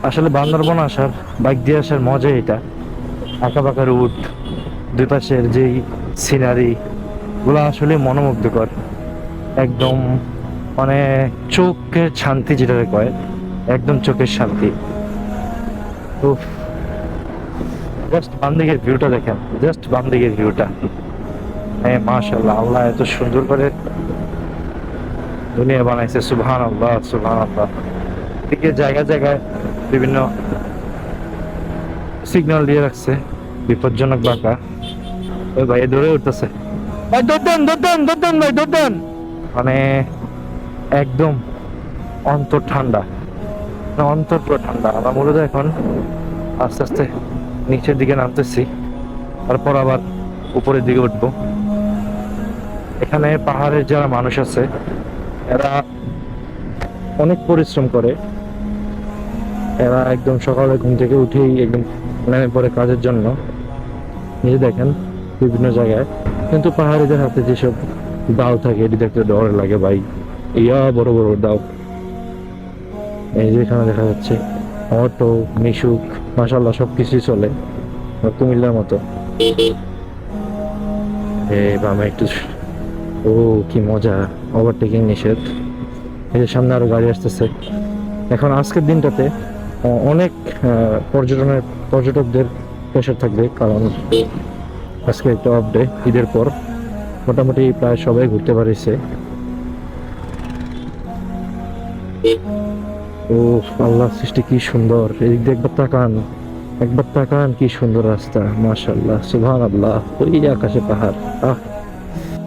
আসলে বান্দরবন আসার, বাইক দিয়ে আসার মজা এটা। আঁকা বাঁকা রুট, দুই পাশের যেই সিনারি গুলো আসলে মনোমুগ্ধকর একদম। মানে চোখের শান্তি যেটাকে কয়, একদম চোখের শান্তি। উফ, জাস্ট বাম দিকের ভিউটা দেখেন, জাস্ট বাম দিকের ভিউটা। হ্যাঁ মাশাআল্লাহ, আল্লাহ এত সুন্দর করে দুনিয়া বানাইছে, সুবহান আল্লাহ সুবহান আল্লাহ। দিকে জায়গায় জায়গায় বিভিন্ন সিগন্যাল দিয়ে রাখছে, বিপজ্জনক বাঁকা। ওই ভাই দৌড়ে উঠতেছে, ভাই দৌড় দেন দৌড় দেন দৌড় দেন ভাই দৌড় দেন। মানে একদম অন্তর ঠান্ডা, মানে অন্তর পুরো ঠান্ডা। আমরা মূলত এখন আস্তে আস্তে নিচের দিকে নামতেছি, তারপর আবার উপরের দিকে উঠবো। এখানে পাহাড়ের যারা মানুষ আছে এরা অনেক পরিশ্রম করে। এরা একদম সকালে ঘুম থেকে উঠেই একদম নেমে পড়ে কাজের জন্য। এই যে দেখেন বিভিন্ন জায়গায়, কিন্তু পাহাড়িদের হাতে যেসব দাও থাকে এটি দেখতে ডর লাগে ভাই। ইয়া বড় বড় দাও। এই যে এখানে দেখা যাচ্ছে অটো, মিশুক, মাশাল্লাহ সবকিছুই চলে কুমিল্লার মতো। বামে একটু, ও কি মজা, ওভারটেকিং নিষেধ। এই যে সামনে আরো গাড়ি আসতেছে। এখন আজকের দিনটাতে অনেক পর্যটকদের প্রেশার থাকবে, কারণ আজকে একটা অফ ডে। ঈদের পর মোটামুটি প্রায় সবাই ঘুরতে পারিছে। ও আল্লাহ সৃষ্টি কি সুন্দর, এদিক দিয়ে একবার তাকান, একবার তাকান কি সুন্দর রাস্তা, মাশাআল্লাহ সুবহানাল্লাহ। ওই আকাশে পাহাড়, আহ